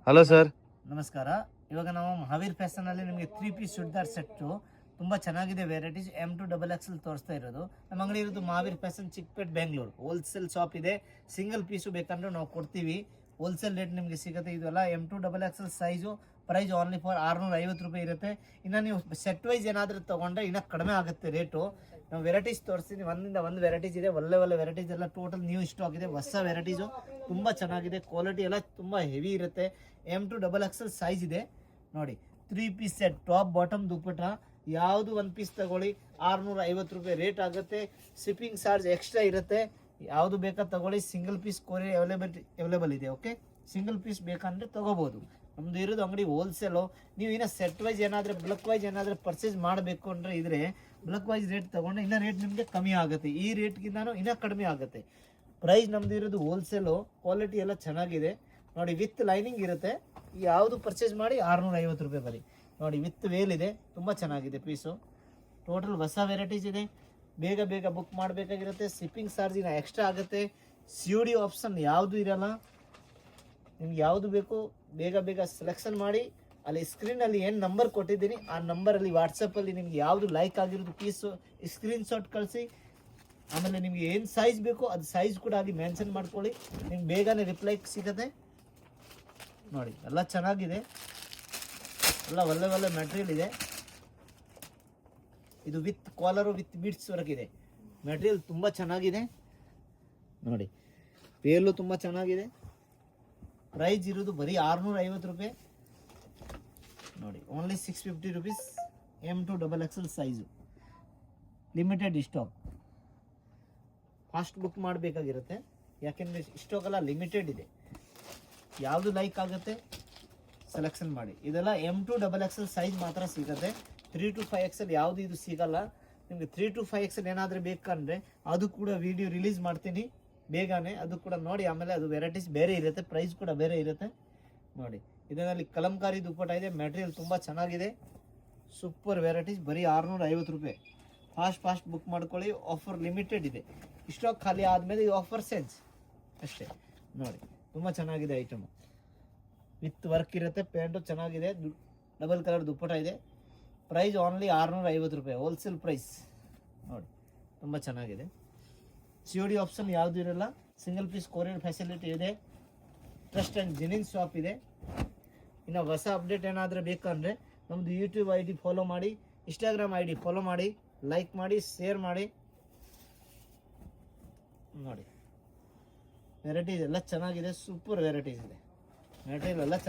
Hello sir. ನಮಸ್ಕಾರ. ಇವಾಗ ನಾವು ಮಹಾವೀರ್ ಫ್ಯಾಷನಲ್ಲಿ ನಿಮಗೆ 3 ಪೀಸ್ ಚೂಡಿದಾರ್ ಸೆಟ್ಟು ತುಂಬ ಚೆನ್ನಾಗಿದೆ. ವೆರೈಟೀಸ್ M2 XXL ತೋರಿಸ್ತಾ ಇರೋದು. ನಮ್ಮ ಅಂಗಡಿ ಇರೋದು Mahaveer fashion, Chickpet, Bengaluru. Wholesale shop ಇದೆ. ಸಿಂಗಲ್ ಪೀಸು ಬೇಕಂದ್ರೆ ನಾವು ಕೊಡ್ತೀವಿ. ಹೋಲ್ಸೇಲ್ ರೇಟ್ ನಿಮಗೆ ಸಿಗುತ್ತೆ. ಇದೆಲ್ಲ M2 XXL size. Price only for 650 ರೂಪಾಯಿ ಇರುತ್ತೆ. ಇನ್ನು ನೀವು ಸೆಟ್ ವೈಸ್ ಏನಾದರೂ ತೊಗೊಂಡ್ರೆ ಇನ್ನೂ ಕಡಿಮೆ ಆಗುತ್ತೆ ರೇಟು. ನಾವು ವೆರೈಟೀಸ್ ತೋರಿಸ್ತೀನಿ. ಒಂದಿಂದ ಒಂದು ವೆರೈಟೀಸ್ ಇದೆ. ಒಳ್ಳೆ ವೆರೈಟೀಸ್ ಎಲ್ಲ ಟೋಟಲ್ ನ್ಯೂ ಸ್ಟಾಕ್ ಇದೆ. ಹೊಸ ವೆರೈಟೀಸು ತುಂಬ ಚೆನ್ನಾಗಿದೆ. ಕ್ವಾಲಿಟಿ ಎಲ್ಲ ತುಂಬ ಹೆವಿ ಇರುತ್ತೆ. M2 XXL ಸೈಜ್ ಇದೆ ನೋಡಿ. 3 ಪೀಸ್ ಸೆಟ್, ಟಾಪ್ ಬಾಟಮ್ ದುಪ್ಪಟ್ಟ. ಯಾವುದು ಒಂದು ಪೀಸ್ ತಗೊಳ್ಳಿ 650 ರೂಪಾಯಿ ರೇಟ್ ಆಗುತ್ತೆ. ಶಿಪ್ಪಿಂಗ್ ಚಾರ್ಜ್ ಎಕ್ಸ್ಟ್ರಾ ಇರುತ್ತೆ. ಯಾವುದು ಬೇಕಾದ ತಗೊಳ್ಳಿ. ಸಿಂಗಲ್ ಪೀಸ್ ಕೊರಿಯರ್ ಅವೈಲೇಬಲ್ ಇದೆ. ಓಕೆ, ಸಿಂಗಲ್ ಪೀಸ್ ಬೇಕಂದರೆ ತೊಗೋಬೋದು. ನಮ್ಮದು ಇರೋದು ಅಂಗಡಿ ಹೋಲ್ಸೇಲು. ನೀವು ಇನ್ನೂ ಸೆಟ್ ವೈಸ್ ಏನಾದರೂ ಬ್ಲಕ್ ವೈಸ್ ಏನಾದರೂ ಪರ್ಚೇಸ್ ಮಾಡಬೇಕು ಅಂದರೆ ಇದ್ರೆ ಬ್ಲಕ್ ವೈಸ್ ರೇಟ್ ತೊಗೊಂಡ್ರೆ ಇನ್ನೂ ರೇಟ್ ನಿಮಗೆ ಕಮ್ಮಿ ಆಗುತ್ತೆ. ಈ ರೇಟ್ಗಿಂತನೂ ಇನ್ನೂ ಕಡಿಮೆ ಆಗುತ್ತೆ. ಪ್ರೈಸ್ ನಮ್ಮದು ಇರೋದು ಹೋಲ್ಸೇಲು. ಕ್ವಾಲಿಟಿ ಎಲ್ಲ ಚೆನ್ನಾಗಿದೆ ನೋಡಿ. ವಿತ್ ಲೈನಿಂಗ್ ಇರುತ್ತೆ. ಯಾವುದು ಪರ್ಚೇಸ್ ಮಾಡಿ 650 ರೂಪಾಯಿ ಬರೀ ನೋಡಿ. ವಿತ್ ವೇಲ್ ಇದೆ. ತುಂಬ ಚೆನ್ನಾಗಿದೆ ಪೀಸು. ಟೋಟಲ್ ಹೊಸ ವೆರೈಟೀಸ್ ಇದೆ. ಬೇಗ ಬುಕ್ ಮಾಡಬೇಕಾಗಿರುತ್ತೆ. ಶಿಪ್ಪಿಂಗ್ ಚಾರ್ಜಿನ ಎಕ್ಸ್ಟ್ರಾ ಆಗುತ್ತೆ. COD ಆಪ್ಷನ್ ಯಾವುದು ಇರಲ್ಲ. ನಿಮ್ಗೆ ಯಾವುದು ಬೇಕು ಬೇಗ ಸೆಲೆಕ್ಷನ್ ಮಾಡಿ. ಅಲ್ಲಿ ಸ್ಕ್ರೀನಲ್ಲಿ ಏನು ನಂಬರ್ ಕೊಟ್ಟಿದ್ದೀನಿ ಆ ನಂಬರಲ್ಲಿ ವಾಟ್ಸಪ್ಪಲ್ಲಿ ನಿಮ್ಗೆ ಯಾವುದು ಲೈಕ್ ಆಗಿರೋದು ಪೀಸು ಸ್ಕ್ರೀನ್ಶಾಟ್ ಕಳಿಸಿ. ಆಮೇಲೆ ನಿಮಗೆ ಏನು ಸೈಜ್ ಬೇಕು ಅದು ಸೈಜ್ ಕೂಡ ಅಲ್ಲಿ ಮೆನ್ಷನ್ ಮಾಡ್ಕೊಳ್ಳಿ. ನಿಮ್ಗೆ ಬೇಗನೆ ರಿಪ್ಲೈ ಸಿಗುತ್ತೆ ನೋಡಿ. ಎಲ್ಲ ಚೆನ್ನಾಗಿದೆ. ಎಲ್ಲ ಒಳ್ಳೆ ಮೆಟೀರಿಯಲ್ ಇದೆ. ಇದು with collar with beads work ಇದೆ. ಮೆಟೀರಿಯಲ್ ತುಂಬ ಚೆನ್ನಾಗಿದೆ ನೋಡಿ. ಪೇಲು ತುಂಬ ಚೆನ್ನಾಗಿದೆ. ಪ್ರೈಸ್ ಇರೋದು ಬರೀ 650 ರೂಪಾಯಿ ನೋಡಿ. Only 650 rupees. M2 XXL size. Limited stock. Fast book ಮಾಡಬೇಕಾಗಿರುತ್ತೆ. ಯಾಕೆಂದರೆ ಸ್ಟಾಕ್ ಎಲ್ಲ ಲಿಮಿಟೆಡ್ ಇದೆ. ಯಾವುದು ಲೈಕ್ ಆಗುತ್ತೆ ಸೆಲೆಕ್ಷನ್ ಮಾಡಿ. ಇದೆಲ್ಲ M2 XXL ಸೈಜ್ ಮಾತ್ರ ಸಿಗುತ್ತೆ. 3 to 5XL ಯಾವುದು ಇದು ಸಿಗಲ್ಲ. ನಿಮಗೆ 3 to 5XL ಏನಾದರೂ ಬೇಕಂದರೆ ಅದು ಕೂಡ ವಿಡಿಯೋ ರಿಲೀಸ್ ಮಾಡ್ತೀನಿ ಬೇಗನೆ. ಅದು ಕೂಡ ನೋಡಿ. ಆಮೇಲೆ ಅದು ವೆರೈಟೀಸ್ ಬೇರೆ ಇರುತ್ತೆ. ಪ್ರೈಸ್ ಕೂಡ ಬೇರೆ ಇರುತ್ತೆ ನೋಡಿ. ಇದರಲ್ಲಿ ಕಲಂಕಾರಿ ದುಪ್ಪಟ್ಟ ಇದೆ. ಮೆಟೀರಿಯಲ್ ತುಂಬ ಚೆನ್ನಾಗಿದೆ. Super varieties. ಬರೀ 650 ರೂಪಾಯಿ. ಫಾಸ್ಟ್ ಬುಕ್ ಮಾಡ್ಕೊಳ್ಳಿ. ಆಫರ್ ಲಿಮಿಟೆಡ್ ಇದೆ. ಸ್ಟಾಕ್ ಖಾಲಿ ಆದಮೇಲೆ ಈ ಆಫರ್ ಸೆನ್ಸ್ ಅಷ್ಟೇ ನೋಡಿ. ತುಂಬ ಚೆನ್ನಾಗಿದೆ ಐಟಮು. ವಿತ್ ವರ್ಕ್ ಇರುತ್ತೆ. ಪ್ಯಾಂಟು ಚೆನ್ನಾಗಿದೆ. ಡಬಲ್ ಕಲರ್ ದುಪ್ಪಟ ಇದೆ. ಪ್ರೈಸ್ ಓನ್ಲಿ 650 ರೂಪಾಯಿ ಹೋಲ್ಸೇಲ್ ಪ್ರೈಸ್ ನೋಡಿ. ತುಂಬ ಚೆನ್ನಾಗಿದೆ. COD ಆಪ್ಷನ್ ಯಾವುದು ಇರಲ್ಲ. ಸಿಂಗಲ್ ಪೀಸ್ ಕೊರಿಯರ್ ಫೆಸಿಲಿಟಿ ಇದೆ. ಟ್ರಸ್ಟ್ ಆ್ಯಂಡ್ ಜೆನ್ಯೂನ್ ಶಾಪ್ ಇದೆ. ಇನ್ನು ಹೊಸ ಅಪ್ಡೇಟ್ ಏನಾದರೂ ಬೇಕಂದರೆ ನಮ್ಮದು YouTube ID ಫಾಲೋ ಮಾಡಿ, Instagram ID ಫಾಲೋ ಮಾಡಿ, ಲೈಕ್ ಮಾಡಿ, ಶೇರ್ ಮಾಡಿ ನೋಡಿ. ವೆರೈಟೀಸ್ ಎಲ್ಲ ಚೆನ್ನಾಗಿದೆ. ಸೂಪರ್ ವೆರೈಟೀಸ್ ಇದೆ. ಮೆಟೀರಿಯಲ್ ಎಲ್ಲ